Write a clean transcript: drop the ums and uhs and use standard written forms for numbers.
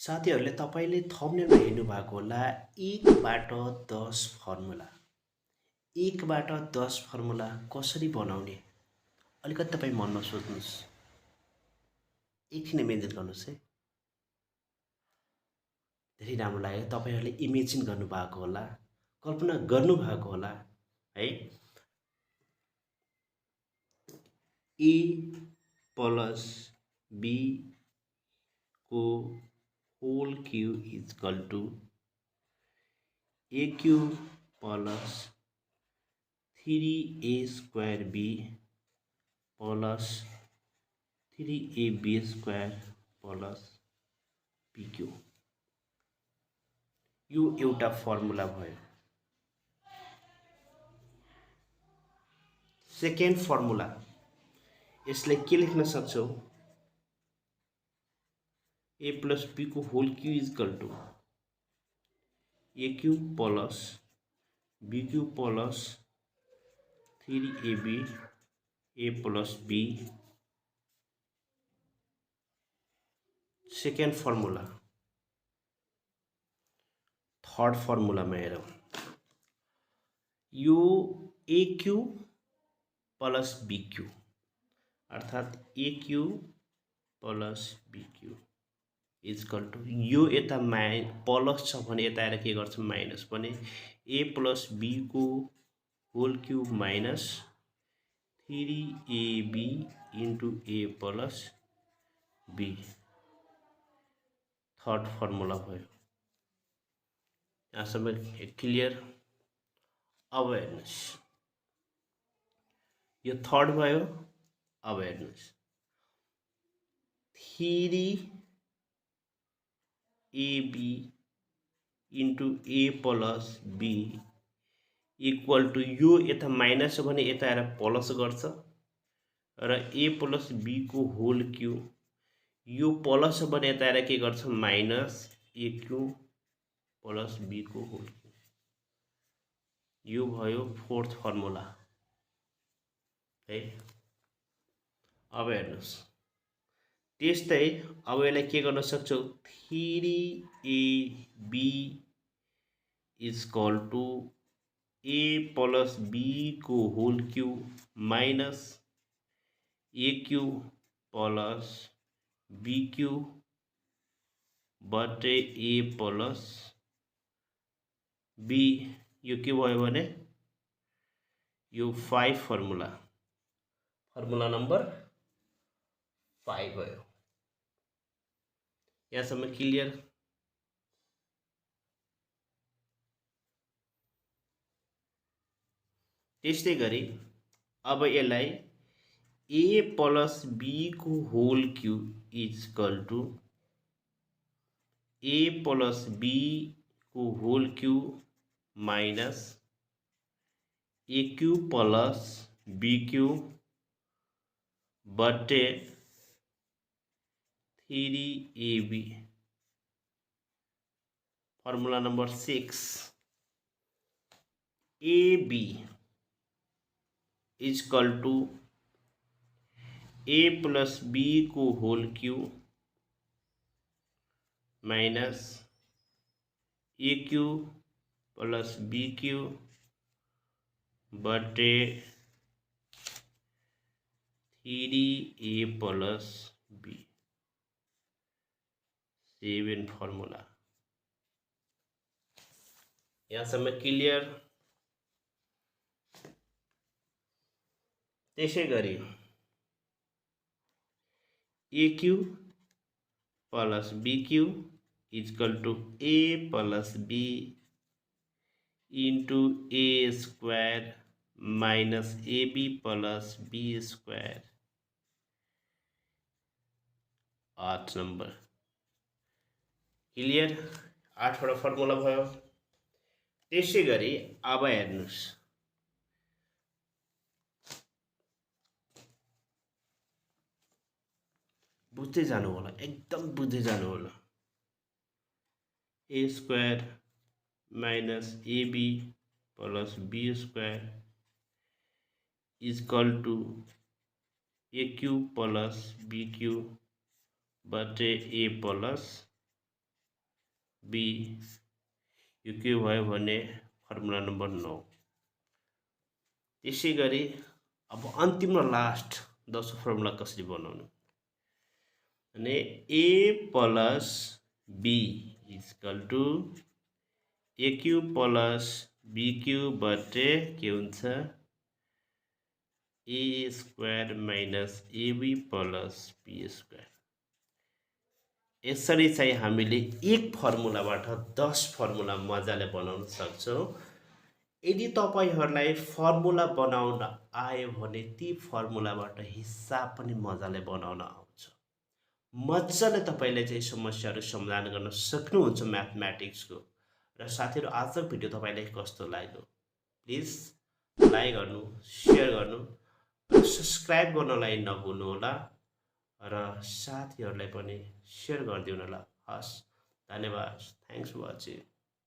साथीहरूले तपाईँले थम्बनेलमा हेर्नु भएको होला 1 बाट 10 फर्मुला। 1 बाट 10 फर्मुला कसरी बनाउने? अलिकति तपाईँ मनमा सोच्नुहोस्। एकछिन इमेजिन गर्नुहोस् है। धेरै राम्रो लाग्यो। तपाईँहरूले इमेजिन गर्नुभएको होला, कल्पना गर्नुभएको होला है। ए प्लस बी को whole cube is equal to A cube plus 3a square b plus 3ab square plus be cube. यो एउटा फर्मुला भयो। सेकेन्ड फर्मुला, यसलाई के लेख्न सक्छौ? ए प्लस बी को whole cube is equal to A cube plus be cube plus 3ab A plus B. Second formula. Third फर्मुलामा हेरौँ। यो A cube plus be cube अर्थात A cube plus be cube is equal to, यो यता plus छ भने यता आएर के गर्छ? माइनस। भने ए प्लस बी को whole cube minus 3ab into a plus b. Third formula भयो। यहाँसम्म क्लियर? अब हेर्नुहोस्, यो थर्ड भयो। अब हेर्नुहोस्, 3ab into a plus b equal to, यो यता माइनस हो भने यता आएर प्लस गर्छ र ए प्लस बी को होल क्यूब, यो प्लस हो भने यता आएर के गर्छ? Minus A cube plus be को होल क्यूब। यो भयो फोर्थ फर्मुला है। अब हेर्नुहोस्, त्यस्तै अब यसलाई के गर्न सक्छौ? 3ab is equal to A plus be को whole cube minus A cube plus be cube बटे ए प्लस बी। यो के भयो भने यो 5 फर्मुला नंबर 5 भयो। यहाँसम्म क्लियर? त्यस्तै गरी अब यसलाई ए प्लस बी को whole cube is equal to A plus be को whole cube minus A cube plus be cube बटे 3ab। Formula number 6, a b is equal to A plus be को whole cube minus A cube plus be cube बटे 3a plus b. 7 formula. यहाँसम्म clear? त्यसै गरी a cube plus be cube is equal to A plus b into A square minus a b plus b square. 8 number clear? 8वटा formula भयो। त्यसै गरी अब हेर्नुस्, बुझ्दै जानु होला, एकदम बुझ्दै जानु होला। A square minus a b plus b square is equal to A cube plus be cube बटे ए प्लस बी यो के भयो भने फर्मुला नम्बर 9। त्यसै गरी अब अन्तिम र लास्ट 10औं फर्मुला कसरी बनाउनु भने a plus b equal to a³ plus b³ बटे के हुन्छ a square minus ab plus b square. यसरी चाहिँ हामीले एक फर्मुलाबाट 10 फर्मुला मजाले बनाउन सक्छौं। यदि तपाईहरुलाई फर्मुला बनाउन आयो भने ती फर्मुलाबाट हिसाब पनि मजाले बनाउन आउँछ। मजाले तपाईले चाहिँ समस्याहरु समाधान गर्न सक्नुहुन्छ म्याथमेटिक्सको। र साथीहरु आजको भिडियो तपाईलाई कस्तो लाग्यो प्लिज लाइक गर्नु, शेयर गर्नु र सब्स्क्राइब गर्नलाई नभुल्नु होला र साथीहरुलाई पनि शेयर गरिदिनु होला। हस्, धन्यवाद। Thanks for watching.